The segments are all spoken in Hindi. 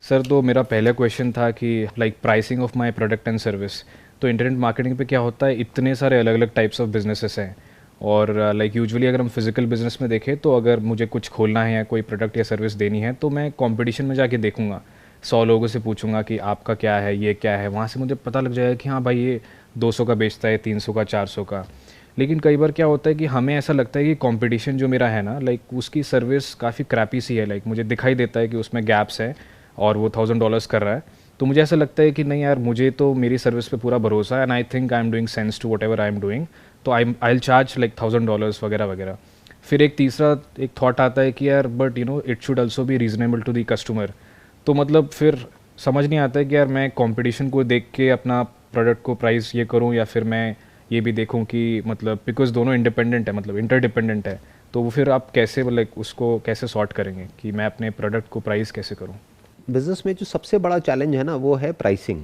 सर तो मेरा पहला क्वेश्चन था कि like pricing of my product and service. तो इंटरनेट मार्केटिंग पे क्या होता है, इतने सारे अलग अलग टाइप्स ऑफ बिजनेसेस हैं और लाइक यूजुअली अगर हम फिजिकल बिजनेस में देखें तो अगर मुझे कुछ खोलना है या कोई प्रोडक्ट या सर्विस देनी है तो मैं कंपटीशन में जाके देखूंगा, 100 लोगों से पूछूंगा कि आपका क्या है, ये क्या है, वहाँ से मुझे पता लग जाएगा कि हाँ भाई ये 200 का बेचता है, 300 का, 400 का। लेकिन कई बार क्या होता है कि हमें ऐसा लगता है कि कंपटीशन जो मेरा है ना, लाइक उसकी सर्विस काफ़ी क्रैपी सी है, लाइक मुझे दिखाई देता है कि उसमें गैप्स है और वो $1000 कर रहा है। तो मुझे ऐसा लगता है कि नहीं यार, मुझे तो मेरी सर्विस पे पूरा भरोसा है and I think I am doing sense to whatever I am doing, तो आई विल चार्ज लाइक $1000 वगैरह वगैरह। फिर एक तीसरा एक थॉट आता है कि यार but you know it should also be reasonable to the customer. तो मतलब फिर समझ नहीं आता है कि यार मैं कंपटीशन को देख के अपना प्रोडक्ट को प्राइस ये करूं या फिर मैं ये भी देखूं कि मतलब बिकॉज दोनों इंडिपेंडेंट है, मतलब इंटरडिपेंडेंट है। तो वो फिर आप कैसे लाइक उसको कैसे सॉर्ट करेंगे कि मैं अपने प्रोडक्ट को प्राइस कैसे करूं? बिजनेस में जो सबसे बड़ा चैलेंज है ना वो है प्राइसिंग।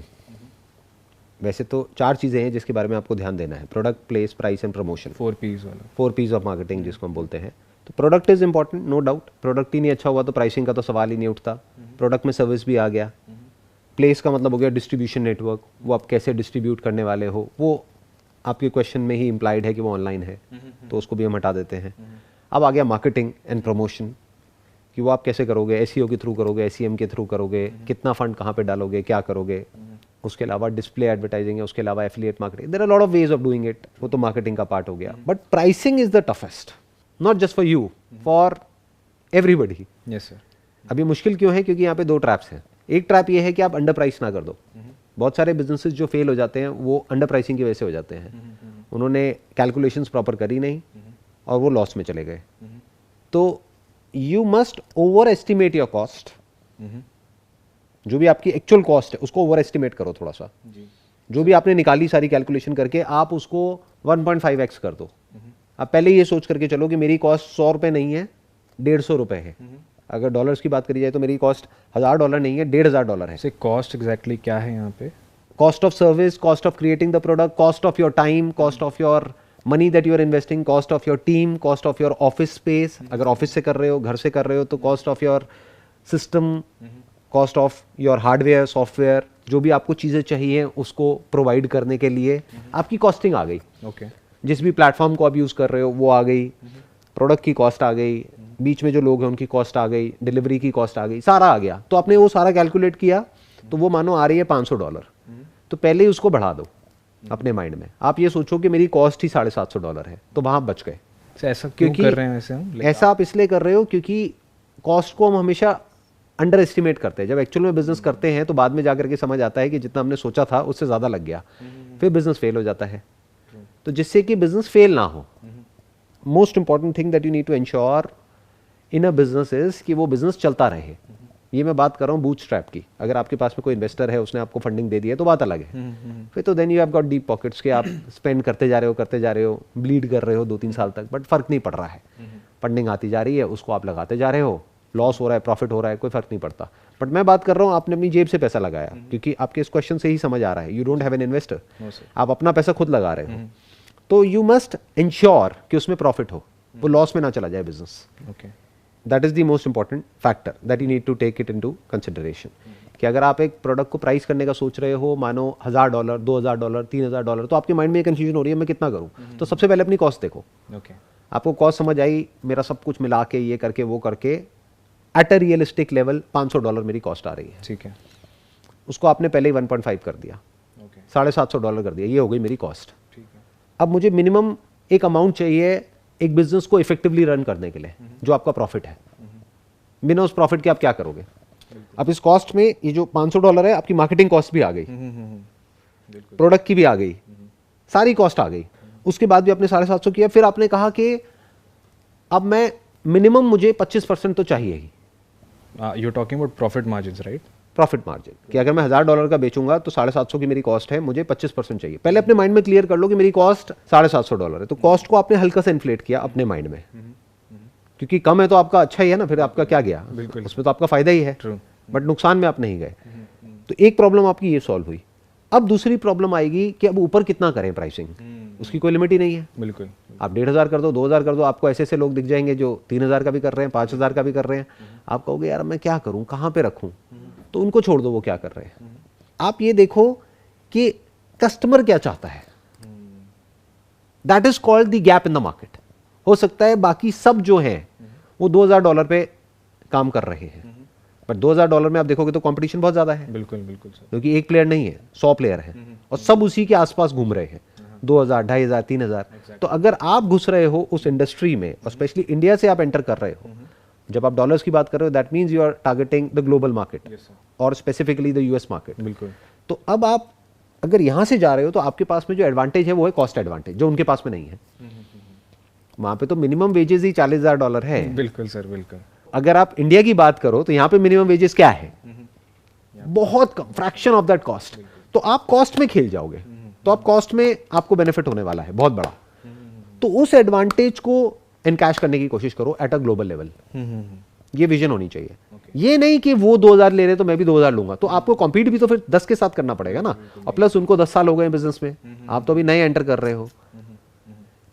वैसे तो 4 चीज़ें हैं जिसके बारे में आपको ध्यान देना है: product, place, price and promotion. 4 Ps वाला। 4 Ps ऑफ मार्केटिंग जिसको हम बोलते हैं। तो product is important, no doubt. Product ही नहीं अच्छा हुआ तो प्राइसिंग का तो सवाल ही नहीं उठता। प्रोडक्ट में सर्विस भी आ गया। प्लेस का मतलब हो गया डिस्ट्रीब्यूशन नेटवर्क, वो आप कैसे डिस्ट्रीब्यूट करने वाले हो, वो आपके क्वेश्चन में ही इम्प्लाइड है कि वो ऑनलाइन है, तो उसको भी हम हटा देते हैं। अब आ गया मार्केटिंग एंड प्रमोशन, कि वो आप कैसे करोगे, एसईओ के थ्रू करोगे, एसईएम के थ्रू करोगे, कितना फंड कहाँ पे डालोगे, क्या करोगे। उसके अलावा डिस्प्ले एडवर्टाइजिंग है, उसके अलावा affiliate marketing, there are lot of ways of doing it, वो तो मार्केटिंग का पार्ट हो गया। But pricing is the toughest, not just for you, for everybody. Yes sir. अभी मुश्किल क्यों है? क्योंकि यहाँ पे 2 ट्रैप्स हैं। एक ट्रैप ये है कि आप अंडर प्राइस ना कर दो। बहुत सारे बिजनेसेस जो फेल हो जाते हैं वो अंडर प्राइसिंग की वजह से हो जाते हैं। उन्होंने कैलकुलेशंस प्रॉपर करी नहीं और वो लॉस में चले गए। तो you must over estimate your cost. जो भी आपकी एक्चुअल कॉस्ट है उसको ओवर एस्टिमेट करो थोड़ा सा। जो भी आपने निकाली सारी कैलकुलेशन करके, आप उसको 1.5x कर दो। आप पहले ये सोच करके चलो कि मेरी कॉस्ट 100 रुपये नहीं है, $150 है। अगर डॉलर्स की बात करी जाए तो मेरी कॉस्ट $1000 नहीं है, $1500 है। से कॉस्ट एग्जैक्टली क्या है यहाँ पे? Cost of service, cost of creating the product, cost of your time, cost of your money that you are investing, cost of your team, cost of your office space, अगर ऑफिस से कर रहे हो, घर से कर रहे हो तो cost of your system, cost of your hardware, software, जो भी आपको चीज़ें चाहिए उसको प्रोवाइड करने के लिए आपकी कॉस्टिंग आ गई। ओके। जिस भी प्लेटफॉर्म को आप यूज़ कर रहे हो वो आ गई, प्रोडक्ट की कॉस्ट आ गई, बीच में जो लोग हैं उनकी कॉस्ट आ गई, डिलीवरी की कॉस्ट आ गई, सारा आ गया। तो आपने वो सारा कैलकुलेट किया तो वो मानो आ रही है $500। तो पहले ही उसको बढ़ा दो अपने माइंड में। आप ये सोचो कि मेरी कॉस्ट ही $750 है, तो वहाँ बच गए। ऐसा क्यों कर रहे हैं वैसे हम? ऐसा आप इसलिए कर रहे हो क्योंकि कॉस्ट को हम हमेशा अंडर एस्टिमेट करते हैं। जब एक्चुअल में बिजनेस करते हैं तो बाद में जाकर के समझ आता है कि जितना हमने सोचा था उससे ज़्यादा लग गया, फिर बिजनेस फेल हो जाता है। तो जिससे कि बिजनेस फेल ना हो, most important thing that you need to ensure in a business is कि वो बिजनेस चलता रहे। ये मैं बात कर रहा हूँ बूटस्ट्रैप की। अगर आपके पास में कोई इन्वेस्टर है, उसने आपको फंडिंग दे दी है तो बात अलग है। फिर तो then you have got deep pockets के आप स्पेंड करते जा रहे हो, ब्लीड कर रहे हो 2-3 साल तक, बट फर्क नहीं पड़ रहा है। फंडिंग आती जा रही है, उसको आप लगाते जा रहे हो, लॉस हो रहा है, प्रॉफिट हो रहा है, कोई फर्क नहीं पड़ता। बट मैं बात कर रहा हूँ आपने अपनी जेब से पैसा लगाया, क्योंकि आपके इस क्वेश्चन से ही समझ आ रहा है, you don't have an investor, आप अपना पैसा खुद लगा रहे हो। तो यू मस्ट इंश्योर कि उसमें प्रॉफिट हो, वो लॉस में ना चला जाए business. Okay. That is the most important factor that you need to take it into consideration. कि अगर आप एक प्रोडक्ट को प्राइस करने का सोच रहे हो, मानो $1000, $2000, $3000, तो आपके माइंड में कंफ्यूजन हो रही है मैं कितना करूं। तो सबसे पहले अपनी कॉस्ट देखो। ओके। आपको कॉस्ट समझ आई, मेरा सब कुछ मिला के ये करके वो करके एट अ रियलिस्टिक लेवल $500 मेरी कॉस्ट आ रही है। ठीक है। उसको आपने पहले ही 1.5 कर दिया, ओके। $750 कर दिया, ये हो गई मेरी कॉस्ट। ठीक है। अब मुझे मिनिमम एक अमाउंट चाहिए एक बिजनेस को इफेक्टिवली रन करने के लिए, जो आपका प्रॉफिट है। बिना उस प्रॉफिट के आप क्या करोगे? अब इस कॉस्ट में ये जो $500 है, आपकी मार्केटिंग कॉस्ट भी आ गई, प्रोडक्ट की भी आ गई, सारी कॉस्ट आ गई। उसके बाद भी आपने 750 किया। फिर आपने कहा कि अब मैं मिनिमम मुझे 25% तो चाहिए ही। You talking about profit margins, right? Profit margin कि अगर मैं $1000 का बेचूंगा तो 750 की मेरी कॉस्ट है, मुझे 25% चाहिए। पहले अपने माइंड में क्लियर कर लो कि मेरी कॉस्ट $750 है। तो कॉस्ट को आपने हल्का सा इन्फ्लेट किया अपने माइंड में, क्योंकि कम है तो आपका अच्छा ही है ना, फिर आपका क्या गया, उसमें तो आपका फायदा ही है, बट नुकसान में आप नहीं गए। तो एक प्रॉब्लम आपकी ये सॉल्व हुई। अब दूसरी प्रॉब्लम आएगी कि अब ऊपर कितना करें प्राइसिंग, उसकी कोई लिमिट ही नहीं है। बिल्कुल। आप 1500 कर दो, 2000 कर दो, आपको ऐसे ऐसे लोग दिख जाएंगे जो 3000 का भी कर रहे हैं, 5000 का भी कर रहे हैं। आप कहोगे यार मैं क्या करूं, कहां पे रखूं? तो उनको छोड़ दो वो क्या कर रहे हैं। आप ये देखो कि कस्टमर क्या चाहता है, that is called the gap in the market. हो सकता है बाकी सब जो हैं वो $2000 पे काम कर रहे हैं, पर $2000 में आप देखोगे तो कंपटीशन बहुत ज्यादा है। बिल्कुल बिल्कुल सर। क्योंकि एक प्लेयर नहीं है, 100 प्लेयर है और सब उसी के आसपास घूम रहे हैं, 2000, 2500, 3000। तो अगर आप घुस रहे हो उस इंडस्ट्री में और स्पेशली इंडिया से आप एंटर कर रहे हो, जब आप डॉलर्स की बात कर रहे हो, that means you are targeting the global market और स्पेसिफिकली द यूएस मार्केट। बिल्कुल। तो अब आप अगर यहां से जा रहे हो तो आपके पास में जो एडवांटेज है वो है कॉस्ट एडवांटेज, जो उनके पास में नहीं है। वहां पे तो मिनिमम वेजेस ही $40,000 है। बिल्कुल सर बिल्कुल। अगर आप इंडिया की बात करो तो यहाँ पे मिनिमम वेजेस क्या है, बहुत कम, फ्रैक्शन ऑफ दैट कॉस्ट। तो आप कॉस्ट में खेल जाओगे, तो आप कॉस्ट में आपको बेनिफिट होने वाला है बहुत बड़ा। तो उस एडवांटेज को एनकैश करने की कोशिश करो एट अ ग्लोबल लेवल। ये विजन होनी चाहिए। ये नहीं कि वो 2000 ले रहे तो मैं भी 2000 लूंगा। तो आपको कॉम्पीट भी तो फिर 10 के साथ करना पड़ेगा ना, और प्लस उनको 10 साल हो गए बिजनेस में, आप तो अभी नए एंटर कर रहे हो।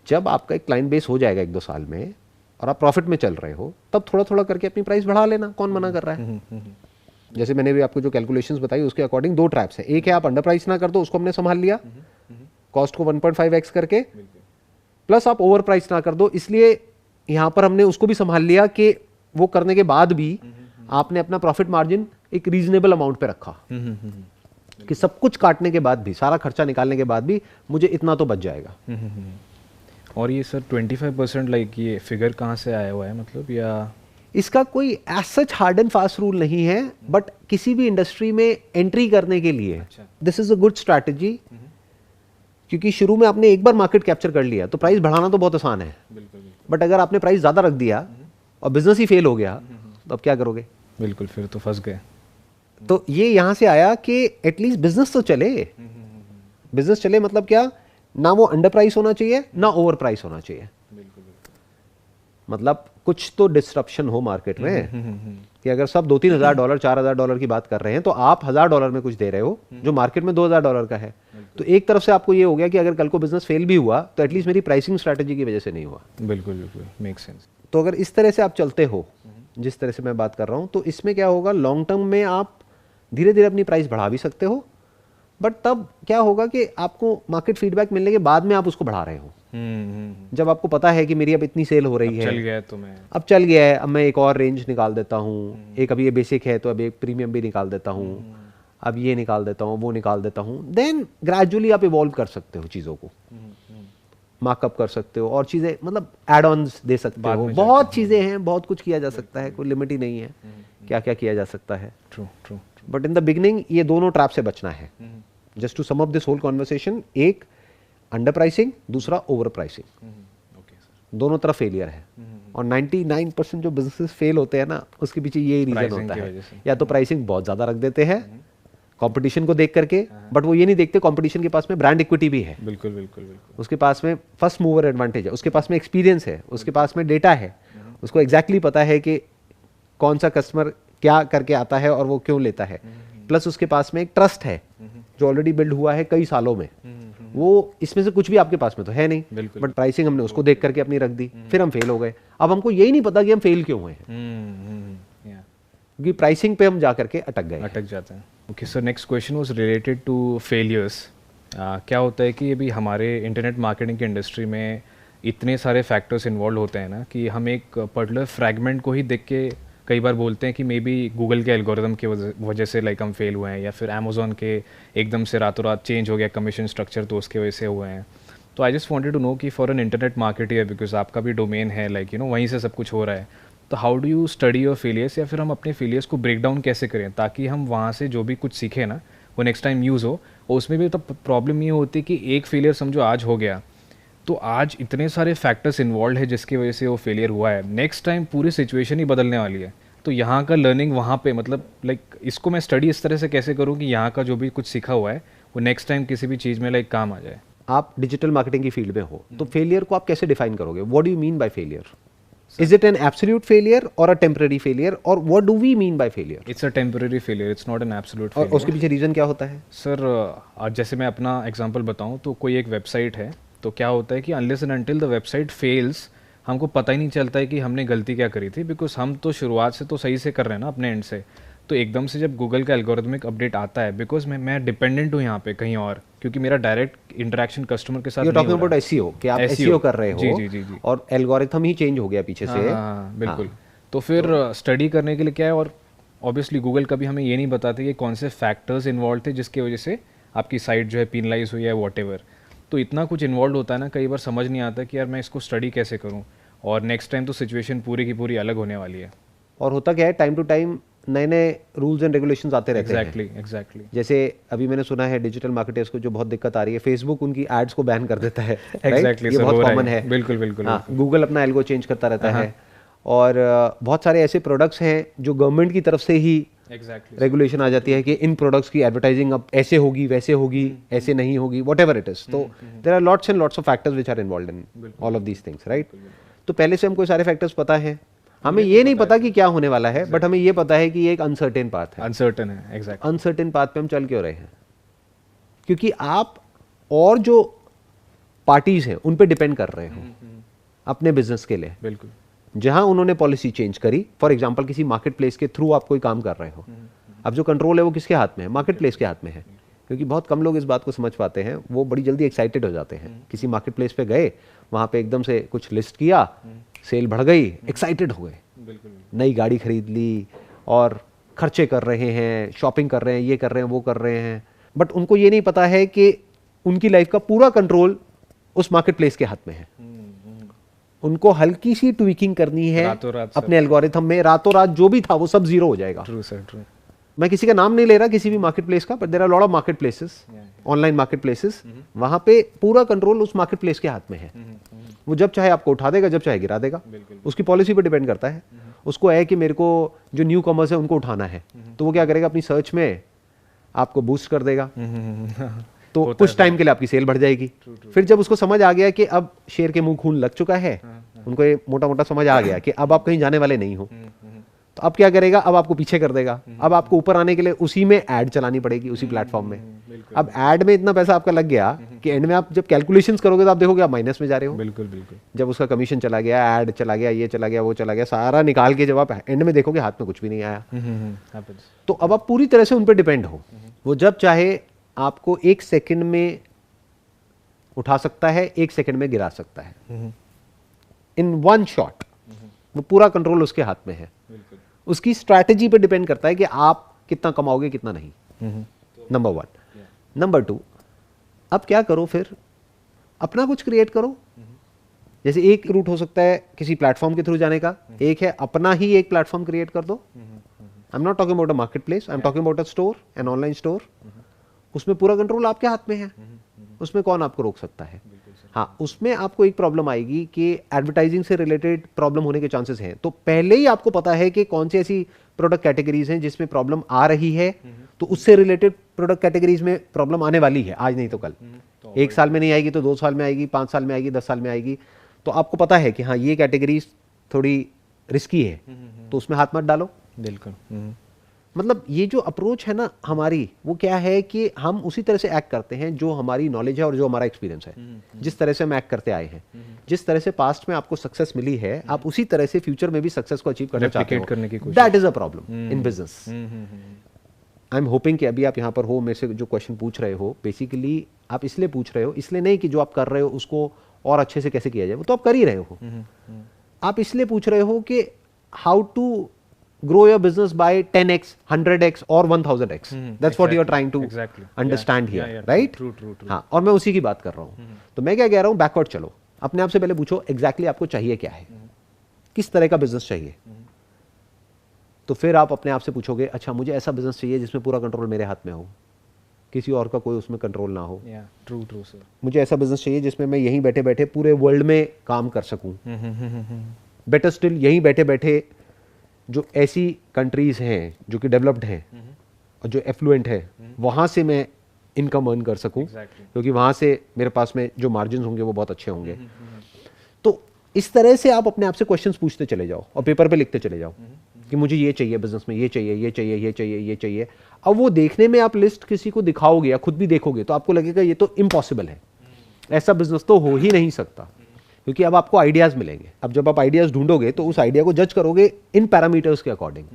जब आपका एक क्लाइंट बेस हो जाएगा 1-2 साल में और आप प्रॉफिट में चल रहे हो, तब थोड़ा थोड़ा करके अपनी प्राइस बढ़ा लेना, कौन मना कर रहा है। जैसे मैंने भी आपको जो कैलकुलेशंस बताई उसके अकॉर्डिंग 2 ट्रैप्स है। एक है आप अंडर प्राइस ना कर दो, उसको हमने संभाल लिया कॉस्ट को 1.5x करके, प्लस आप ओवर प्राइस ना कर दो, इसलिए यहां पर हमने उसको भी संभाल लिया कि वो करने के बाद भी आपने अपना प्रॉफिट मार्जिन एक रीजनेबल अमाउंट पे रखा, कि सब कुछ काटने के बाद भी, सारा खर्चा निकालने के बाद भी मुझे इतना तो बच जाएगा। और ये सर 25% लाइक ये फिगर कहाँ से आया हुआ है, मतलब या इसका कोई as such hard and fast rule नहीं है, बट किसी भी इंडस्ट्री में एंट्री करने के लिए this is a good strategy. क्योंकि शुरू में आपने एक बार मार्केट कैप्चर कर लिया तो प्राइस बढ़ाना तो बहुत आसान है, बट अगर आपने प्राइस ज्यादा रख दिया और बिजनेस ही फेल हो गया तो अब क्या करोगे। बिल्कुल, फिर तो फंस गए। तो ये यहां से आया कि एटलीस्ट बिजनेस तो चले। बिजनेस चले मतलब क्या, ना वो अंडर प्राइस होना चाहिए ना ओवर प्राइस होना चाहिए। मतलब कुछ तो डिस्ट्रप्शन हो मार्केट में, कि अगर सब $2-3 हज़ार $4,000 की बात कर रहे हैं तो आप $1,000 में कुछ दे रहे हो जो मार्केट में $2,000 का है। तो एक तरफ से आपको ये हो गया कि अगर कल को बिजनेस फेल भी हुआ तो एटलीस्ट मेरी प्राइसिंग स्ट्रैटेजी की वजह से नहीं हुआ। बिल्कुल बिल्कुल, मेक सेंस। तो अगर इस तरह से आप चलते हो, जिस तरह से मैं बात कर रहा हूं, तो इसमें क्या होगा, लॉन्ग टर्म में आप धीरे धीरे अपनी प्राइस बढ़ा भी सकते हो, बट तब क्या होगा कि आपको मार्केट फीडबैक मिलने के बाद में आप उसको बढ़ा रहे हो। जब आपको पता है कि मेरी अब इतनी सेल हो रही है, चल गया तो मैं अब चल गया है, अब मैं एक और रेंज निकाल देता हूँ, एक अभी ये बेसिक है तो अब एक प्रीमियम भी निकाल देता हूँ, अब ये निकाल देता हूँ, वो निकाल देता हूँ। देन ग्रेजुअली आप इवॉल्व कर सकते हो चीज़ों को, मार्कअप कर सकते हो और चीज़ें, मतलब एड ऑन्स दे सकते हो। बहुत चीज़ें हैं, बहुत कुछ किया जा सकता है, कोई लिमिट ही नहीं है क्या क्या किया जा सकता है। True true. But in the beginning ये दोनों ट्रैप से बचना है। Just to sum up this whole conversation, एक अंडर प्राइसिंग, दूसरा ओवर प्राइसिंग, दोनों तरफ फेलियर है। और 99% जो बिजनेसेस फेल होते हैं ना, उसके पीछे यही रीजन होता है, या तो प्राइसिंग बहुत ज्यादा रख देते हैं कंपटीशन को देख करके, बट वो ये नहीं देखते कंपटीशन के पास में ब्रांड इक्विटी भी है। बिल्कुल बिल्कुल बिल्कुल। उसके पास में फर्स्ट मूवर एडवांटेज है, उसके पास में एक्सपीरियंस है, उसके पास में डेटा है, उसको एग्जैक्टली पता है कि कौन सा कस्टमर क्या करके आता है और वो क्यों लेता है। प्लस उसके पास में एक ट्रस्ट है जो ऑलरेडी बिल्ड हुआ है कई सालों में। वो इसमें से कुछ भी आपके पास में तो है नहीं, बट प्राइसिंग हमने उसको देख करके अपनी रख दी, फिर हम फेल हो गए। अब हमको यही नहीं पता कि हम फेल क्यों हुए हैं, क्योंकि प्राइसिंग पे हम जा करके अटक जाते हैं। Okay sir, next question was related to failures. क्या होता है कि अभी हमारे इंटरनेट मार्केटिंग की इंडस्ट्री में इतने सारे फैक्टर्स इन्वॉल्व होते हैं ना, कि हम एक पर्टिकुलर फ्रैगमेंट को ही देख के कई बार बोलते हैं कि मे बी गूगल के एल्गोरिदम की वजह से लाइक हम फेल हुए हैं, या फिर अमेज़ॉन के एकदम से रातों रात चेंज हो गया कमीशन स्ट्रक्चर तो उसके वजह से हुए हैं। तो I just wanted to know कि for an internet marketer, because आपका भी डोमेन है, लाइक वहीं से सब कुछ हो रहा है, तो how do you study your failures, या फिर हम अपने फेलियर्स को ब्रेक डाउन कैसे करें ताकि हम वहाँ से जो भी कुछ सीखें ना वो नेक्स्ट टाइम यूज़ हो। और उसमें भी तो प्रॉब्लम ये होती है कि एक फेलियर समझो आज हो गया, तो आज इतने सारे फैक्टर्स इन्वॉल्व है जिसकी वजह से वो फेलियर हुआ है, नेक्स्ट टाइम पूरी सिचुएशन ही बदलने वाली है। तो यहाँ का लर्निंग वहाँ पे, मतलब लाइक इसको मैं स्टडी इस तरह से कैसे करूँ कि यहाँ का जो भी कुछ सीखा हुआ है वो नेक्स्ट टाइम किसी भी चीज़ में लाइक काम आ जाए। आप डिजिटल मार्केटिंग की फील्ड में हो तो फेलियर को आप कैसे डिफाइन करोगे? What do you mean by failure? Is it an absolute failure or a temporary failure, or what do we mean by failure? It's a temporary failure, it's not an absolute failure. और उसके पीछे रीज़न क्या होता है? सर जैसे मैं अपना एग्जांपल बताऊं तो कोई एक वेबसाइट है, तो क्या होता है कि unless and until the website fails हमको पता ही नहीं चलता है कि हमने गलती क्या करी थी, बिकॉज हम तो शुरुआत से तो सही से कर रहे हैं ना अपने एंड से। तो एकदम से जब गूगल का एल्गोरिथमिक अपडेट आता है, बिकॉज मैं डिपेंडेंट हूँ यहाँ पे कहीं और, क्योंकि मेरा डायरेक्ट इंटरेक्शन कस्टमर के साथ यू नहीं टॉकिंग हो अबाउट रहा। एसईओ कि आप SEO एसईओ कर रहे जी हो जी जी जी। और एल्गोरिथम ही चेंज हो गया पीछे हाँ से। हाँ हाँ, बिल्कुल। तो फिर स्टडी करने के लिए क्या है, और ऑब्वियसली गूगल कभी हमें ये नहीं बताते कि कौन से फैक्टर्स इन्वॉल्व थे जिसकी वजह से आपकी साइट जो है पिनलाइज हुई है वॉट एवर। तो इतना कुछ इन्वॉल्व होता है ना, कई बार समझ नहीं आता कि यार मैं इसको स्टडी कैसे करूँ, और नेक्स्ट टाइम तो सिचुएशन पूरी की पूरी अलग होने वाली है। और होता क्या है, टाइम टू टाइम नए नए रूल्स एंड रेगुलेशंस आते रहते हैं। एग्जैक्टली। जैसे अभी मैंने सुना है डिजिटल मार्केटर्स को जो बहुत दिक्कत आ रही है, फेसबुक उनकी एड्स को बैन कर देता है। Exactly, ये sir, बहुत हो रहा कॉमन है। बिल्कुल बिल्कुल। हाँ, गूगल अपना एल्गो चेंज करता रहता है। और बहुत सारे ऐसे प्रोडक्ट्स हैं जो गवर्नमेंट की तरफ से ही एग्जैक्टली रेगुलेशन आ जाती है कि इन प्रोडक्ट्स की एडवर्टाइजिंग अब ऐसे होगी, वैसे होगी, ऐसे नहीं होगी, वट एवर इट इज। तो there are lots and lots of factors which are involve in all of these things, right. तो पहले से हमको सारे फैक्टर्स पता है, हमें ये नहीं पता कि क्या होने वाला है, बट हमें ये पता है कि ये एक अनसर्टेन पाथ है। अनसर्टेन है, एग्जैक्टली। अनसर्टेन पाथ पे हम चल क्यों रहे हैं? क्योंकि आप और जो पार्टीज हैं उन पे डिपेंड कर रहे हो अपने बिजनेस के लिए। बिल्कुल। जहां उन्होंने पॉलिसी चेंज करी, फॉर एग्जांपल किसी मार्केट प्लेस के थ्रू आप कोई काम कर रहे हो, अब जो कंट्रोल है वो किसके हाथ में है? मार्केट प्लेस के हाथ में है। क्योंकि बहुत कम लोग इस बात को समझ पाते हैं, वो बड़ी जल्दी एक्साइटेड हो जाते हैं। किसी मार्केट प्लेस पे गए, वहां पे एकदम से कुछ लिस्ट किया, सेल बढ़ गई, एक्साइटेड हो गए, बिल्कुल। नई गाड़ी खरीद ली और खर्चे कर रहे हैं, शॉपिंग कर रहे हैं, ये कर रहे हैं, वो कर रहे हैं। बट उनको ये नहीं पता है कि उनकी लाइफ का पूरा कंट्रोल उस मार्केट प्लेस के हाथ में है। उनको हल्की सी ट्वीकिंग करनी है रातों रात अपने एल्गोरिथम में, रातों रात जो भी था वो सब जीरो हो जाएगा। True sir, true. मैं किसी का नाम नहीं ले रहा किसी भी मार्केट प्लेस का, but there are lot of market places, online market places. वहां पे पूरा कंट्रोल उस मार्केट प्लेस के हाथ में है। वो जब चाहे आपको उठा देगा, जब चाहे गिरा देगा। उसकी पॉलिसी पे डिपेंड करता है। उसको है कि मेरे को जो न्यू कमर्स है उनको उठाना है, तो वो क्या करेगा, अपनी सर्च में आपको बूस्ट कर देगा, तो कुछ टाइम के लिए आपकी सेल बढ़ जाएगी। फिर जब उसको समझ आ गया कि अब शेर के मुंह खून लग चुका है, उनको ये मोटा मोटा समझ आ गया कि अब आप कहीं जाने वाले नहीं हो, तो अब क्या करेगा, अब आपको पीछे कर देगा। अब आपको ऊपर आने के लिए उसी में ऐड चलानी पड़ेगी, उसी प्लेटफॉर्म में। अब ऐड में इतना पैसा आपका लग गया कि एंड में आप जब कैलकुलेशंस करोगे तो आप देखोगे आप माइनस में जा रहे हो। बिल्कुल बिल्कुल। जब उसका कमीशन चला गया, ऐड चला गया, ये चला गया, वो चला गया, सारा निकाल के जब आप एंड में देखोगे हाथ में कुछ भी नहीं आया। तो अब आप पूरी तरह से उन पर डिपेंड हो। वो जब चाहे आपको 1 सेकंड में उठा सकता है, 1 सेकंड में गिरा सकता है, इन वन शॉट। वो पूरा कंट्रोल उसके हाथ में है। उसकी स्ट्रैटेजी पे डिपेंड करता है कि आप कितना कमाओगे, कितना नहीं। नंबर 1। नंबर 2, अब क्या करो, फिर अपना कुछ क्रिएट करो। जैसे एक रूट हो सकता है किसी प्लेटफॉर्म के थ्रू जाने का, एक है अपना ही एक प्लेटफॉर्म क्रिएट कर दो। I am not talking about a market place, I am talking about a store, an online store. उसमें पूरा कंट्रोल आपके हाथ में है, उसमें कौन आपको रोक सकता है? हाँ, उसमें आपको एक प्रॉब्लम आएगी कि एडवर्टाइजिंग से रिलेटेड प्रॉब्लम होने के चांसेस हैं। तो पहले ही आपको पता है कि कौन सी ऐसी प्रोडक्ट कैटेगरीज हैं जिसमें प्रॉब्लम आ रही है, तो उससे रिलेटेड प्रोडक्ट कैटेगरीज में प्रॉब्लम आने वाली है, आज नहीं तो कल। 1 साल में नहीं आएगी तो 2 साल में आएगी, 5 साल में आएगी, 10 साल में आएगी। तो आपको पता है कि हाँ, ये कैटेगरीज थोड़ी रिस्की है, तो उसमें हाथ मत डालो। बिल्कुल। मतलब ये जो अप्रोच है ना हमारी, वो क्या है कि हम उसी तरह से एक्ट करते हैं जो हमारी नॉलेज है और जो हमारा एक्सपीरियंस है। जिस तरह से हम एक्ट करते आए हैं, जिस तरह से पास्ट में आपको सक्सेस मिली है, आप उसी तरह से फ्यूचर में भी सक्सेस को अचीव करना चाहते हो। करने की कोशिश। That is a problem in business. I am hoping कि अभी आप यहाँ पर हो, मेरे से जो क्वेश्चन पूछ रहे हो, बेसिकली आप इसलिए पूछ रहे हो, इसलिए नहीं कि जो आप कर रहे हो उसको और अच्छे से कैसे किया जाए, वो तो आप कर ही रहे हो। आप इसलिए पूछ रहे हो कि how to grow your business by 10x, 100x or 1000x. That's what you are trying to understand here, right? True. हाँ, और मैं उसी की बात कर रहा हूँ। तो मैं क्या कह रहा हूँ, बैकवर्ड चलो, अपने आप से पहले पूछो एग्जैक्टली आपको चाहिए क्या है, किस तरह का बिजनेस चाहिए। तो फिर आप अपने आप से पूछोगे, अच्छा मुझे ऐसा बिजनेस चाहिए जिसमें पूरा कंट्रोल मेरे हाथ में हो, किसी और का कोई उसमें कंट्रोल ना हो। True sir. मुझे ऐसा बिजनेस चाहिए जिसमें मैं यहीं बैठे बैठे पूरे वर्ल्ड में काम कर सकूं। बेटर स्टिल, यहीं बैठे बैठे जो ऐसी कंट्रीज हैं जो कि डेवलप्ड हैं और जो एफ्लुएंट है, वहाँ से मैं इनकम अर्न कर सकूं, क्योंकि वहाँ से मेरे पास में जो मार्जिन होंगे वो बहुत अच्छे होंगे। तो इस तरह से आप अपने आप से क्वेश्चंस पूछते चले जाओ और पेपर पे लिखते चले जाओ कि मुझे ये चाहिए बिजनेस में, ये चाहिए, ये चाहिए, ये चाहिए, ये चाहिए। अब वो देखने में आप लिस्ट किसी को दिखाओगे या खुद भी देखोगे तो आपको लगेगा ये तो इम्पॉसिबल है, ऐसा बिजनेस तो हो ही नहीं सकता। क्योंकि अब आपको आइडियाज मिलेंगे। अब जब आप आइडियाज ढूंढोगे तो उस आइडिया को जज करोगे इन पैरामीटर्स के अकॉर्डिंग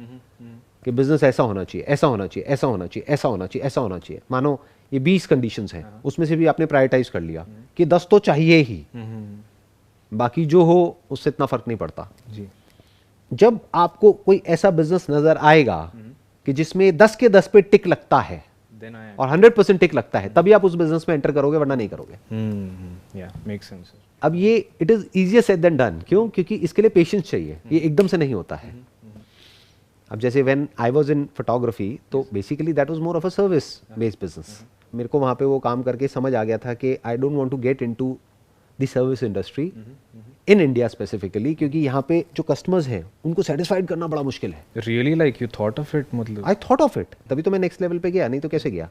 कि बिजनेस ऐसा होना चाहिए, ऐसा होना चाहिए, ऐसा होना चाहिए, ऐसा होना चाहिए, ऐसा होना चाहिए। मानो ये 20 कंडीशंस हैं, उसमें से भी आपने प्रायोरिटाइज कर लिया कि 10 तो चाहिए ही, बाकी जो हो उससे इतना फर्क नहीं पड़ता। जी। जब आपको कोई ऐसा बिजनेस नजर आएगा कि जिसमें 10 के 10 पे टिक लगता है और 100% टिक लगता है, तभी आप उस बिजनेस में एंटर करोगे, वरना नहीं करोगे। या मेक सेंस। अब ये it is easier said than done. क्यों? क्योंकि इसके लिए पेशेंस चाहिए, ये एकदम से नहीं होता है। अब जैसे when I was in photography, तो basically that was more of a service based business. मेरे को वहां पे वो काम करके समझ आ गया था कि I don't want to get into the service industry in India specifically, क्योंकि यहाँ पे जो कस्टमर्स हैं उनको सेटिस्फाइड करना बड़ा मुश्किल है। Really like you thought of it? मतलब आई थॉट ऑफ इट, तभी तो मैं नेक्स्ट लेवल पे गया, नहीं तो कैसे गया।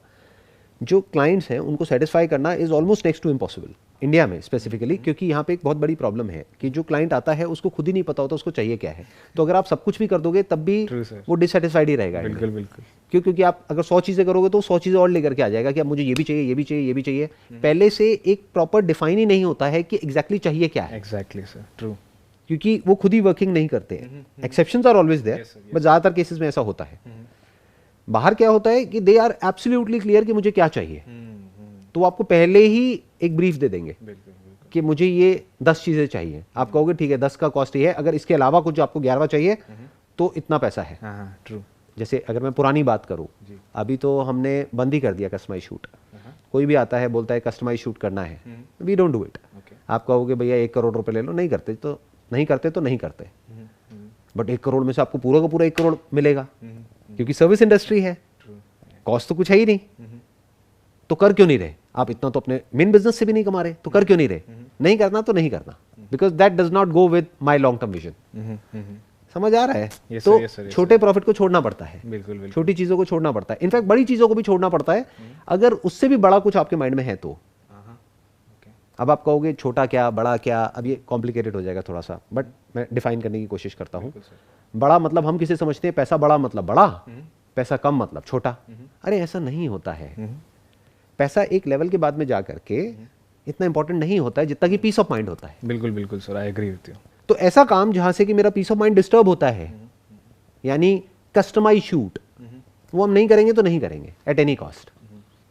जो क्लाइंट्स हैं उनको सेटिस्फाई करना is almost next to impossible India में स्पेसिफिकली, क्योंकि यहाँ पे एक बहुत बड़ी प्रॉब्लम है कि जो क्लाइंट आता है उसको खुद ही नहीं पता होता उसको चाहिए क्या है। तो अगर आप सब कुछ भी कर दोगे तब भी वो डिससेटिस्फाइड ही रहेगा। बिल्कुल बिल्कुल। क्यों? क्योंकि आप अगर 100 चीज़ें करोगे तो 100 चीज़ें और लेकर के आ जाएगा कि अब मुझे ये भी चाहिए, ये भी चाहिए, ये भी चाहिए। पहले से एक प्रॉपर डिफाइन ही नहीं होता है कि एग्जैक्टली चाहिए क्या है। Exactly sir, true. क्योंकि वो खुद ही वर्किंग नहीं करते हैं। Exceptions are always there, but ज़्यादातर केसेस में ऐसा होता है। बाहर क्या होता है कि दे आर एब्सोल्युटली क्लियर कि मुझे क्या चाहिए, तो वो आपको पहले ही एक ब्रीफ दे देंगे कि मुझे ये 10 चीज़ें चाहिए। आप कहोगे ठीक है 10 का कॉस्ट ये है, अगर इसके अलावा कुछ आपको 11वां चाहिए तो इतना पैसा है। ट्रू। जैसे अगर मैं पुरानी बात करूं, अभी तो हमने बंद ही कर दिया कस्टमाइज शूट। कोई भी आता है बोलता है कस्टमाइज शूट करना है, वी डोंट डू इट। आप कहोगे भैया 1 करोड़ रुपए ले लो, नहीं करते तो नहीं करते। बट 1 करोड़ में से आपको पूरा का पूरा 1 करोड़ मिलेगा, क्योंकि सर्विस इंडस्ट्री है, कॉस्ट तो कुछ है ही नहीं। तो कर क्यों नहीं रहे आप? इतना तो अपने मेन बिजनेस से भी नहीं कमा रहे, तो कर क्यों नहीं रहे? नहीं करना तो नहीं करना, because that does not go with my long term vision. समझ आ रहा है? yes, तो yes, yes, छोटे प्रॉफिट को छोड़ना पड़ता है, बिल्कुल। छोटी चीजों को छोड़ना पड़ता है, इनफैक्ट बड़ी चीजों को भी छोड़ना पड़ता है अगर उससे भी बड़ा कुछ आपके माइंड में है तो। अब आप कहोगे छोटा क्या, बड़ा क्या, अब ये कॉम्प्लिकेटेड हो जाएगा थोड़ा सा, बट मैं डिफाइन करने की कोशिश करता हूँ। बड़ा मतलब हम किसे समझते हैं? पैसा बड़ा मतलब बड़ा, पैसा कम मतलब छोटा। अरे ऐसा नहीं होता है। पैसा एक लेवल के बाद में जा करके इतना इंपॉर्टेंट नहीं होता है जितना कि पीस ऑफ माइंड होता है। बिल्कुल बिल्कुल सर, आई एग्री विद यू। तो ऐसा काम जहां से कि मेरा पीस ऑफ माइंड डिस्टर्ब होता है, यानी कस्टमाइज शूट, वो हम नहीं करेंगे तो नहीं करेंगे एट एनी कॉस्ट।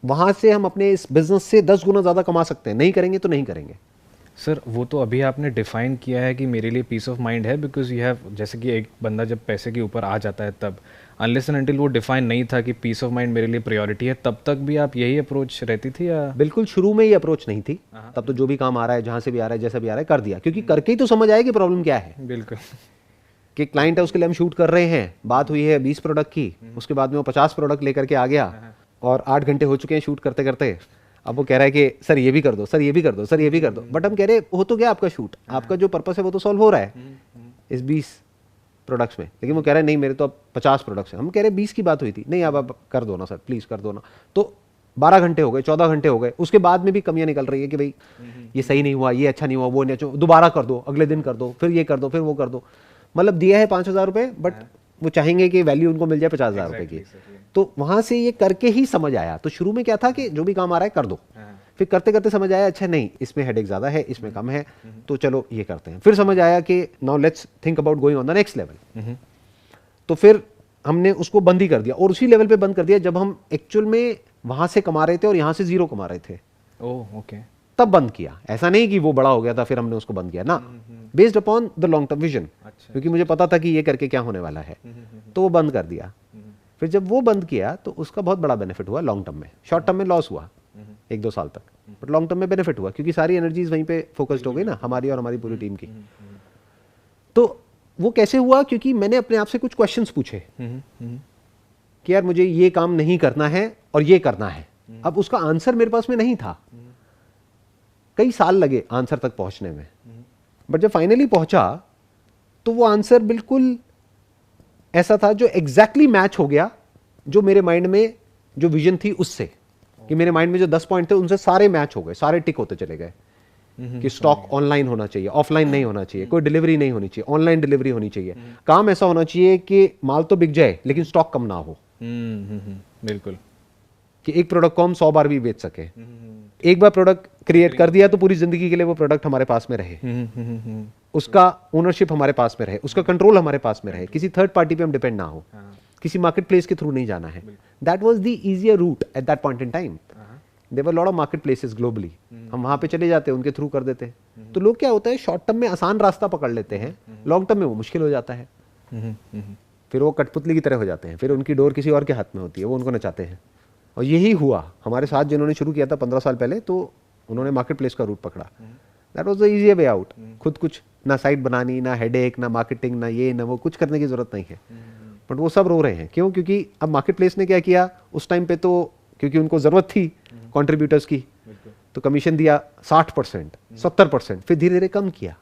वहां से हम अपने इस बिजनेस से 10 गुना ज्यादा कमा सकते हैं, नहीं करेंगे तो नहीं करेंगे। सर वो तो अभी आपने डिफाइन किया है कि मेरे लिए पीस ऑफ माइंड है, बिकॉज यू हैव, जैसे कि एक बंदा जब पैसे के ऊपर आ जाता है तब, अनलेस एंड अनटिल वो डिफाइन नहीं था कि पीस ऑफ माइंड मेरे लिए प्रायोरिटी है, तब तक भी आप यही अप्रोच रहती थी या? बिल्कुल शुरू में ये अप्रोच नहीं थी। तब तो जो भी काम आ रहा है, जहां से भी आ रहा है, जैसा भी आ रहा है, कर दिया, क्योंकि करके ही तो समझ आया कि प्रॉब्लम क्या है। बिल्कुल। कि क्लाइंट है उसके लिए हम शूट कर रहे हैं, बात हुई है 20 प्रोडक्ट की, उसके बाद में वो 50 प्रोडक्ट लेकर के आ गया और 8 घंटे हो चुके हैं शूट करते करते। अब वो कह रहा है कि सर ये भी कर दो, सर ये भी कर दो, सर ये भी कर दो। बट हम कह रहे हो तो क्या आपका शूट, आपका जो पर्पस है वो तो सॉल्व हो रहा है इस 20 प्रोडक्ट्स में। लेकिन वो कह रहा है नहीं मेरे तो अब 50 प्रोडक्ट्स हैं। हम कह रहे हैं 20 की बात हुई थी, नहीं अब कर दो ना सर, प्लीज़ कर दो ना। तो 12 घंटे हो गए, 14 घंटे हो गए, उसके बाद में भी कमियां निकल रही है कि भाई ये सही नहीं हुआ, ये अच्छा नहीं हुआ, वो नहीं अच्छा, दोबारा कर दो, अगले दिन कर दो, फिर ये कर दो, फिर वो कर दो। मतलब दिया है 5,000 रुपये, बट वो चाहेंगे कि वैल्यू उनको मिल जाए 50,000 रुपये की। तो वहां से ये करके ही समझ आया। तो शुरू में क्या था कि जो भी काम आ रहा है कर दो, फिर करते करते समझ आया अच्छा नहीं इसमें हेडेक ज़्यादा है, इसमें कम है, तो चलो ये करते हैं। फिर समझ आया कि now let's think about going on the next level. तो फिर हमने उसको बंद ही कर दिया, और उसी लेवल पे बंद कर दिया जब हम एक्चुअल में वहां से कमा रहे थे और यहाँ से 0 कमा रहे थे। Oh okay. तब बंद किया। ऐसा नहीं कि वो बड़ा हो गया था फिर हमने उसको बंद किया ना, based upon the long term vision, क्योंकि मुझे पता था कि ये करके क्या होने वाला है, तो वो बंद कर दिया। फिर जब वो बंद किया तो उसका बहुत बड़ा बेनिफिट हुआ लॉन्ग टर्म में। शॉर्ट टर्म में लॉस हुआ 1-2 साल तक, बट लॉन्ग टर्म में बेनिफिट हुआ क्योंकि सारी एनर्जीज वहीं पे फोकस्ड हो गई ना, हमारी और हमारी पूरी टीम की। तो वो कैसे हुआ? क्योंकि मैंने अपने आप से कुछ क्वेश्चंस पूछे कि यार मुझे ये काम नहीं करना है और ये करना है। अब उसका आंसर मेरे पास में नहीं था, कई साल लगे आंसर तक पहुंचने में, बट जब फाइनली पहुंचा तो वो आंसर बिल्कुल ऐसा था जो एग्जैक्टली मैच हो गया जो मेरे माइंड में जो विजन थी उससे। कि मेरे माइंड में जो 10 पॉइंट थे उनसे सारे मैच हो गए, सारे टिक होते चले गए कि स्टॉक ऑनलाइन होना चाहिए, ऑफलाइन नहीं होना चाहिए, कोई डिलीवरी नहीं होनी चाहिए, ऑनलाइन डिलीवरी होनी चाहिए, काम ऐसा होना चाहिए कि माल तो बिक जाए लेकिन स्टॉक कम ना हो। बिल्कुल, कि एक प्रोडक्ट को हम 100 बार भी बेच सके। एक बार प्रोडक्ट क्रिएट कर दिया तो पूरी जिंदगी के लिए वो प्रोडक्ट हमारे पास में रहे, उसका ओनरशिप हमारे पास में रहे, उसका कंट्रोल हमारे पास में रहे, किसी थर्ड पार्टी पे हम डिपेंड ना हो, किसी मार्केट प्लेस के थ्रू नहीं जाना है. That was the easier route at that point in time. There were lot of market places globally. हम वहां पे चले जाते हैं, उनके थ्रू कर देते हैं. तो लोग क्या होता है, शॉर्ट टर्म में आसान रास्ता पकड़ लेते हैं, लॉन्ग टर्म में वो मुश्किल हो जाता है. फिर वो कठपुतली की तरह हो जाते हैं, फिर उनकी डोर किसी और के हाथ में होती है, वो उनको नचाते हैं. और यही हुआ हमारे साथ, जिन्होंने शुरू किया था 15 साल पहले, तो उन्होंने मार्केट प्लेस का रूट पकड़ा. That was the easy way out. खुद कुछ ना साइट बनानी, ना हेडेक, ना मार्केटिंग, ना ये ना वो, कुछ करने की जरूरत नहीं है. बट वो सब रो रहे हैं. क्यों? क्योंकि अब मार्केट प्लेस ने क्या किया उस टाइम पे, तो क्योंकि उनको जरूरत थी कंट्रीब्यूटर्स की, तो कमीशन दिया 60%, 70%, फिर धीरे धीरे कम किया.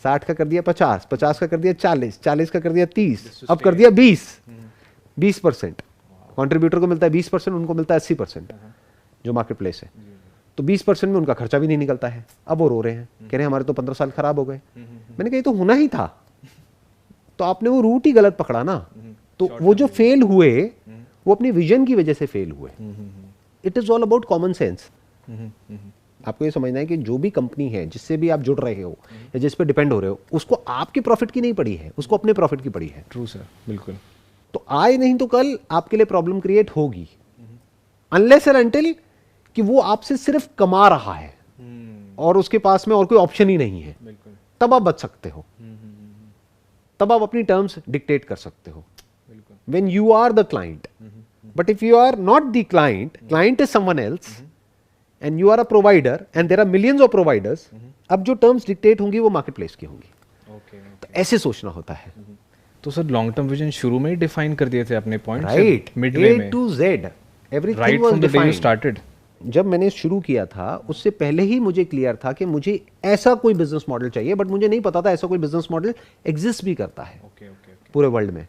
60 का कर दिया 50, 50 का कर दिया 40, 40 का कर दिया 30, अब कर दिया 20%. कंट्रीब्यूटर को मिलता है 20%, उनको मिलता है 80% जो मार्केट प्लेस है. तो 20% में उनका खर्चा भी नहीं निकलता है. अब वो रो रहे हैं, कह रहे हैं हमारे तो 15 साल खराब हो गए. मैंने कहा ये तो होना ही था. तो आपने वो रूट ही गलत पकड़ा ना. तो वो जो फेल हुए वो अपनी विजन की वजह से फेल हुए. It is all about common sense. आपको ये समझना है कि जो भी कंपनी है जिससे भी आप जुड़ रहे हो या जिस पे डिपेंड हो रहे हो, उसको आपके प्रॉफिट की नहीं पड़ी है, उसको अपने प्रॉफिट की पड़ी है. ट्रू सर, बिल्कुल. तो आज नहीं तो कल आपके लिए प्रॉब्लम क्रिएट होगी, अनलेस एंड अनटिल कि वो आपसे सिर्फ कमा रहा है और उसके पास में और कोई ऑप्शन ही नहीं है. तब आप बच सकते हो, तब आप अपनी टर्म्स डिक्टेट कर सकते हो. When you are the client. But if you are not the client, client is someone else and you are a provider and there are millions of providers, अब जो टर्म्स डिक्टेट होंगी वो मार्केट प्लेस की होंगी. तो ऐसे सोचना होता है. तो सर लॉन्ग टर्म विजन शुरू में ही डिफाइन कर दिए थे अपने पॉइंट, राइट? मिडवे में, A to Z everything right was from the day you defined. Started. जब मैंने शुरू किया था उससे पहले ही मुझे क्लियर था कि मुझे ऐसा कोई बिजनेस मॉडल चाहिए, बट मुझे नहीं पता था ऐसा कोई बिजनेस मॉडल एग्जिस्ट भी करता है पूरे वर्ल्ड में.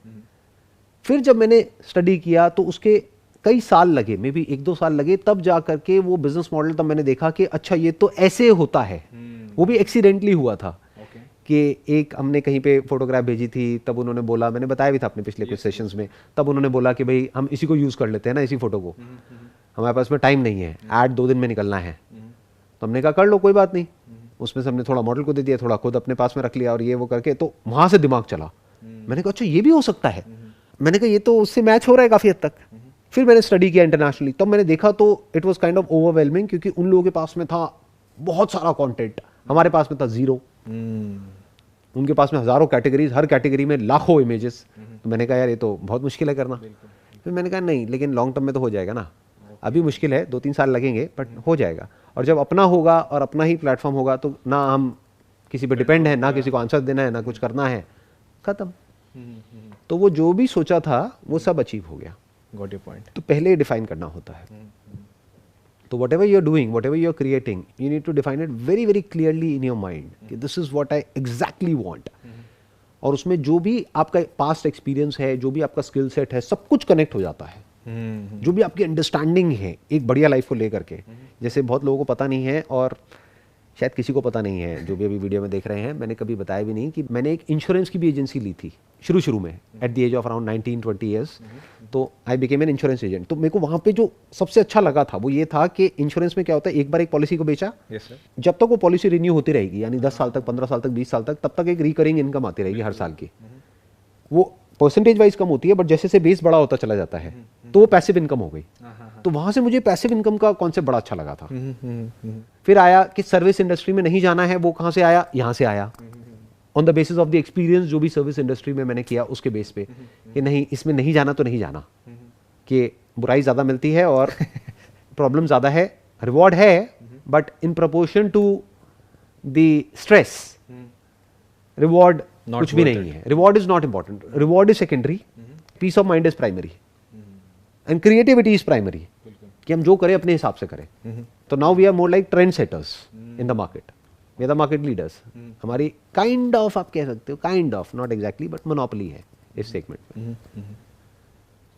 फिर जब मैंने स्टडी किया तो उसके कई साल लगे, मे बी 1-2 साल लगे, तब जा करके वो बिजनेस मॉडल, तब मैंने देखा कि अच्छा ये तो ऐसे होता है. वो भी एक्सीडेंटली हुआ था कि एक हमने कहीं पे फोटोग्राफ भेजी थी, तब उन्होंने बोला, मैंने बताया भी था अपने पिछले कुछ सेशंस में, तब उन्होंने बोला कि भाई हम इसी को यूज कर लेते हैं ना, इसी फोटो को, हमारे पास में टाइम नहीं है, ऐड 2 दिन में निकलना है. तो हमने कहा कर लो, कोई बात नहीं. उसमें से हमने थोड़ा मॉडल को दे दिया, थोड़ा खुद अपने पास में रख लिया और ये वो करके, तो वहां से दिमाग चला. मैंने कहा अच्छा ये भी हो सकता है. मैंने कहा ये तो उससे मैच हो रहा है काफी हद तक. फिर मैंने स्टडी किया इंटरनेशनली, तब मैंने देखा तो it was kind of overwhelming, क्योंकि उन लोगों के पास में था बहुत सारा कंटेंट, हमारे पास में था 0. उनके पास में हजारों कैटेगरीज, हर कैटेगरी में लाखों इमेजेस. तो मैंने कहा यार ये तो बहुत मुश्किल है करना. फिर मैंने कहा नहीं, लेकिन लॉन्ग टर्म में तो हो जाएगा ना. अभी मुश्किल है, 2-3 साल लगेंगे, बट हो जाएगा. और जब अपना होगा और अपना ही प्लेटफॉर्म होगा, तो ना हम किसी पे डिपेंड है, ना किसी को आंसर देना है, ना कुछ करना है, खत्म. तो वो जो भी सोचा था वो सब अचीव हो गया. Got your point. तो पहले डिफाइन करना होता है. तो whatever you are doing, whatever you are creating, you need to define it very very clearly in your mind कि this is what I exactly want. और उसमें जो भी आपका पास्ट एक्सपीरियंस है, जो भी आपका स्किल सेट है, सब कुछ कनेक्ट हो जाता है. जो भी आपकी अंडरस्टैंडिंग है एक बढ़िया लाइफ को लेकर के, जैसे बहुत लोगों को पता नहीं है और शायद किसी को पता नहीं है जो भी अभी वीडियो में देख रहे हैं, मैंने कभी बताया भी नहीं कि मैंने एक इंश्योरेंस की भी एजेंसी ली थी शुरू में at the age of around 19-20 years. तो I became an insurance agent. तो मेरे को वहाँ पे जो सबसे अच्छा लगा था वो ये था कि इंश्योरेंस में क्या होता है, एक बार एक पॉलिसी को बेचा, जब तक वो पॉलिसी रिन्यू होती रहेगी, यानी 10 साल तक, 15 साल तक, 20 साल तक, तब तक एक रिकरिंग इनकम आती रहेगी हर साल की. वो परसेंटेज वाइज कम होती है, बट जैसे से बेस बड़ा होता चला जाता है तो वो पैसिव इनकम हो गई. तो वहां से मुझे पैसिव इनकम का कॉन्सेप्ट बड़ा अच्छा लगा था. फिर आया कि सर्विस इंडस्ट्री में नहीं जाना है, वो कहां से आया, यहां से आया, on the basis of the experience जो भी सर्विस इंडस्ट्री में मैंने किया उसके बेस पे, कि नहीं इसमें नहीं जाना तो नहीं जाना, कि बुराई ज्यादा मिलती है और प्रॉब्लम ज्यादा है, रिवॉर्ड है but in proportion to the stress, reward कुछ भी नहीं है. Reward is not important, reward is secondary, peace of mind is primary and creativity is primary, कि हम जो करें अपने हिसाब से करें. तो now we are more like trend setters in the market, we are the market leaders. हमारी काइंड ऑफ, आप कह सकते हो kind of, not exactly, but monopoly है इस सेगमेंट में.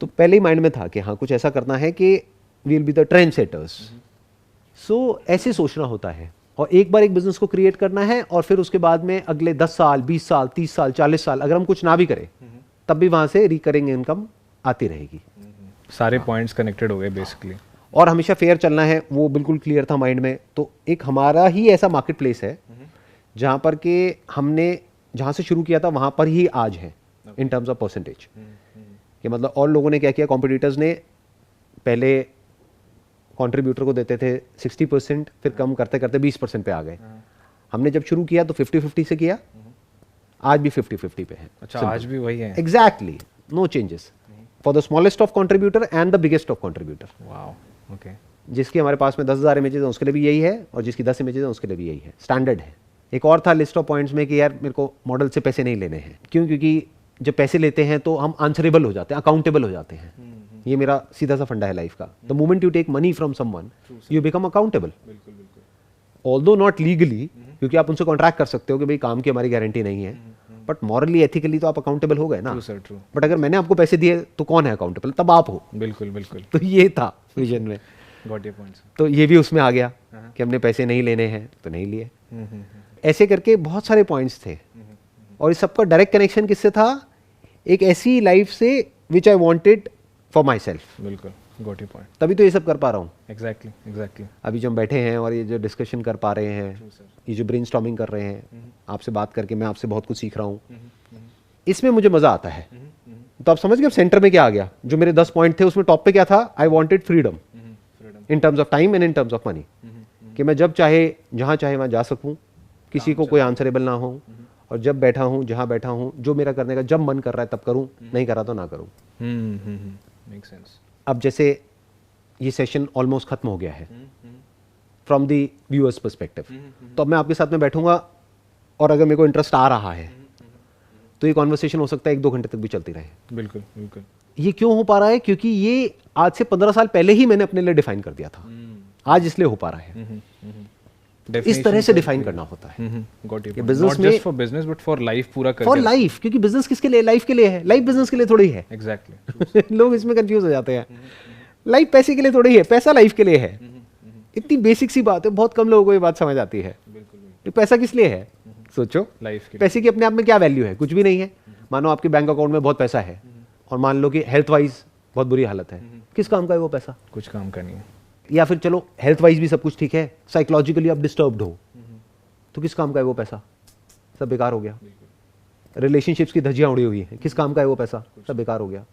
तो पहले ही माइंड में था कि हाँ कुछ ऐसा करना है कि we will be the trend setters. So ऐसे सोचना होता है और एक बार एक बिजनेस को क्रिएट करना है और फिर उसके बाद में अगले 10 साल, 20 साल, 30 साल, 40 साल अगर हम कुछ ना भी करें तब भी वहां से रिकरिंग इनकम आती रहेगी. सारे पॉइंट्स कनेक्टेड हो गए बेसिकली. और हमेशा फेयर चलना है, वो बिल्कुल क्लियर था माइंड में. तो एक हमारा ही ऐसा मार्केट प्लेस है जहां पर के हमने जहां से शुरू किया था वहां पर ही आज है इन टर्म्स ऑफ परसेंटेज. कि मतलब और लोगों ने क्या किया, कॉम्पिटिटर्स ने पहले कंट्रीब्यूटर को देते थे 60%, फिर कम करते करते 20% पे आ गए। हमने जब शुरू किया तो 50-50 से किया, आज भी 50-50 पे है। अच्छा, आज भी वही है। Exactly, no changes for the smallest of contributor and the biggest of contributor. Wow, okay. जिसकी हमारे पास में 10,000 इमेजेस हैं उसके लिए भी यही है, और जिसकी 10 इमेजेस हैं उसके लिए भी यही है, स्टैंडर्ड है। एक और था लिस्ट ऑफ पॉइंट्स में कि यार मेरे को मॉडल से पैसे नहीं लेने हैं। क्यों? क्योंकि जब पैसे लेते हैं तो हम आंसरेबल हो जाते हैं, अकाउंटेबल हो जाते हैं। ये मेरा सीधा सा फंडा है लाइफ का। The moment you take money from someone you become accountable, although not legally, क्योंकि आप उनसे कॉन्ट्रैक्ट कर सकते हो कि भाई काम की हमारी गारंटी नहीं है, बट मॉरली एथिकली तो आप अकाउंटेबल हो गए ना। बट अगर मैंने आपको पैसे दिए तो कौन है अकाउंटेबल? तब आप हो। बिल्कुल बिल्कुल। तो ये था विजन में। Got your points. तो ये भी उसमें आ गया कि हमने पैसे नहीं लेने हैं तो नहीं लिए। ऐसे करके बहुत सारे पॉइंट्स थे, और इस सबका डायरेक्ट कनेक्शन किससे था? एक ऐसी लाइफ से which I wanted for myself. बिल्कुल, गॉट योर पॉइंट। तभी तो ये सब कर पा रहा हूँ। एग्जैक्टली। अभी जो हम बैठे हैं और ये जो डिस्कशन कर पा रहे हैं, ये जो ब्रेनस्टॉर्मिंग कर रहे हैं, आपसे बात करके मैं आपसे बहुत कुछ सीख रहा हूँ, इसमें मुझे मजा आता है। तो आप समझ गए सेंटर में क्या आ गया? जो मेरे 10 पॉइंट थे उसमें टॉप पे क्या था? I wanted freedom in terms of time and in terms of money, कि मैं जब चाहे जहाँ चाहे वहाँ जा सकूँ, किसी को कोई आंसरेबल ना हो, और जब बैठा हूँ जहाँ बैठा हूँ जो मेरा करने का जब मन कर रहा है तब करूँ, नहीं कर रहा तो ना करूँ। Make sense. अब जैसे ये सेशन ऑलमोस्ट खत्म हो गया है फ्रॉम दी व्यूअर्स पर्सपेक्टिव, तो अब मैं आपके साथ में बैठूंगा, और अगर मेरे को इंटरेस्ट आ रहा है तो ये कॉन्वर्सेशन हो सकता है 1-2 घंटे तक भी चलती रहे। बिल्कुल बिल्कुल। ये क्यों हो पा रहा है? क्योंकि ये आज से 15 साल पहले ही मैंने अपने लिए डिफाइन कर दिया था, आज इसलिए हो पा रहा है। इस तरह से डिफाइन करना होता है बिजनेस में, for business but for life, पूरा फॉर लाइफ। क्योंकि बिजनेस किसके लिए? लाइफ के लिए है। लाइफ बिजनेस के लिए थोड़ी है। एग्जैक्टली। लोग इसमें कंफ्यूज हो जाते हैं। लाइफ पैसे के लिए थोड़ी है, पैसा लाइफ के लिए है। इतनी बेसिक सी बात है, बहुत कम लोगों को ये बात समझ आती है। पैसा किस लिए है? सोचो, लाइफ के पैसे की अपने आप में क्या वैल्यू है? कुछ भी नहीं है। मानो आपके बैंक अकाउंट में बहुत पैसा है, और मान लो कि हेल्थ वाइज बहुत बुरी हालत है, किस काम का है वो पैसा? कुछ काम का नहीं है। या फिर चलो हेल्थ वाइज भी सब कुछ ठीक है, साइकोलॉजिकली आप डिस्टर्ब्ड हो, तो किस काम का है वो पैसा? सब बेकार हो गया। रिलेशनशिप्स की धज्जियां उड़ी हुई हैं, किस काम का है वो पैसा? सब बेकार हो गया।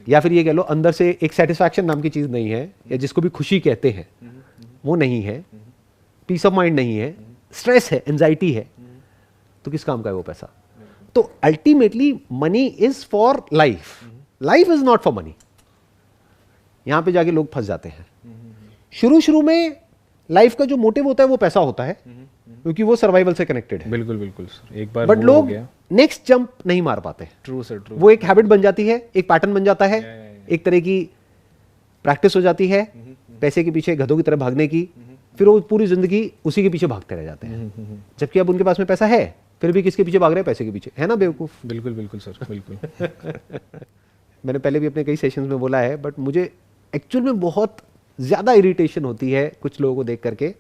या फिर ये कह लो अंदर से एक सेटिस्फैक्शन नाम की चीज नहीं है, या जिसको भी खुशी कहते हैं वो नहीं है, पीस ऑफ माइंड नहीं है, स्ट्रेस है, एंजाइटी है, तो किस काम का है वो पैसा? तो ultimately money is for life, life is not for money. यहां पे जाके लोग फंस जाते हैं। शुरू में लाइफ का जो मोटिव होता है वो पैसा होता है, क्योंकि वो सर्वाइवल से कनेक्टेड है। बिल्कुल बिल्कुल सर, एक बार बट लोग नेक्स्ट जंप नहीं मार पाते। True sir, true. वो एक हैबिट बन जाती है, एक पैटर्न बन जाता है, एक तरह की प्रैक्टिस हो जाती है पैसे के पीछे गधों की तरह भागने की। फिर वो पूरी जिंदगी उसी के पीछे भागते रह जाते हैं, जबकि अब उनके पास में पैसा है, फिर भी किसके पीछे भाग रहे हैं? पैसे के पीछे। है ना बेवकूफ? बिल्कुल बिल्कुल सर, बिल्कुल। मैंने पहले भी अपने कई सेशंस में बोला है, बट मुझे एक्चुअल में बहुत ज़्यादा इरिटेशन होती है कुछ लोगों को देख करके,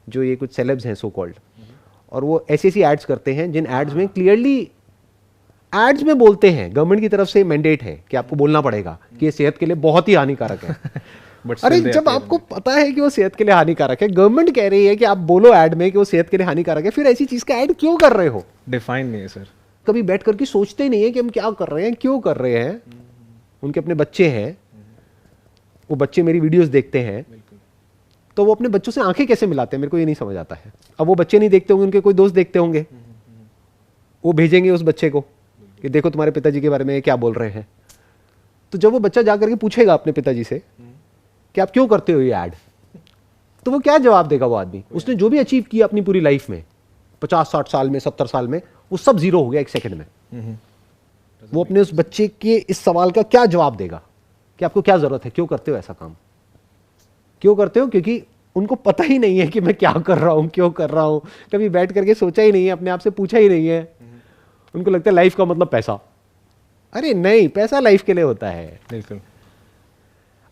जो ये कुछ सेलेब्स हैं सो कॉल्ड, और वो ऐसी ऐसी एड्स करते हैं जिन एड्स में क्लियरली एड्स में बोलते हैं, गवर्नमेंट की तरफ से मैंडेट है कि आपको बोलना पड़ेगा कि ये सेहत के लिए बहुत ही हानिकारक है। अरे जब आपको पता है कि वो सेहत के लिए हानिकारक है, गवर्नमेंट कह रही है कि आप बोलो ऐड में कि वो सेहत के लिए हानिकारक है, फिर ऐसी चीज का ऐड क्यों कर रहे हो? डिफाइन नहीं है सर। कभी बैठ करके सोचते ही नहीं है कि हम क्या कर रहे हैं, क्यों कर रहे हैं। उनके अपने बच्चे हैं, वो बच्चे मेरी वीडियोस देखते हैं, तो वो अपने बच्चों से आंखें कैसे मिलाते हैं, मेरे को ये नहीं समझ आता है। अब वो बच्चे नहीं देखते होंगे, उनके कोई दोस्त देखते होंगे, वो भेजेंगे उस बच्चे को कि देखो तुम्हारे पिताजी के बारे में क्या बोल रहे हैं। तो जब वो बच्चा जाकर के पूछेगा अपने पिताजी से कि आप क्यों करते हो ये ऐड, तो वो क्या जवाब देगा? वो आदमी, उसने जो भी अचीव किया अपनी पूरी लाइफ में, 50-60 साल में, 70 साल में, वो सब जीरो हो गया एक सेकंड में। वो अपने उस बच्चे के इस सवाल का क्या जवाब देगा कि आपको क्या जरूरत है, क्यों करते हो ऐसा काम, क्यों करते हो? क्योंकि उनको पता ही नहीं है कि मैं क्या कर रहा हूं, क्यों कर रहा हूं। कभी बैठ करके सोचा ही नहीं है, अपने आप से पूछा ही नहीं है। उनको लगता है लाइफ का मतलब पैसा। अरे नहीं, पैसा लाइफ के लिए होता है। बिल्कुल।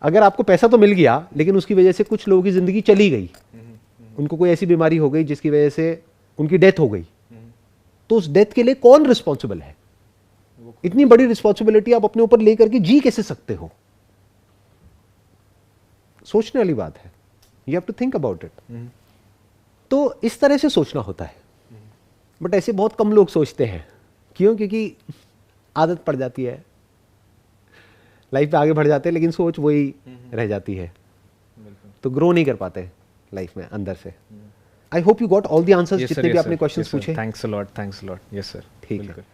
अगर आपको पैसा तो मिल गया, लेकिन उसकी वजह से कुछ लोगों की जिंदगी चली गई, उनको कोई ऐसी बीमारी हो गई जिसकी वजह से उनकी डेथ हो गई, तो उस डेथ के लिए कौन रिस्पॉन्सिबल है? इतनी बड़ी रिस्पॉन्सिबिलिटी आप अपने ऊपर लेकर के जी कैसे सकते हो? सोचने वाली बात है। You have to think about it. तो इस तरह से सोचना होता है, बट ऐसे बहुत कम लोग सोचते हैं। क्यों? क्योंकि आदत पड़ जाती है। लाइफ में आगे बढ़ जाते हैं लेकिन सोच वही रह जाती है, तो ग्रो नहीं कर पाते लाइफ में अंदर से। I hope you got all the answers जितने भी आपने क्वेश्चंस पूछे। Thanks a lot, yes sir. ठीक है।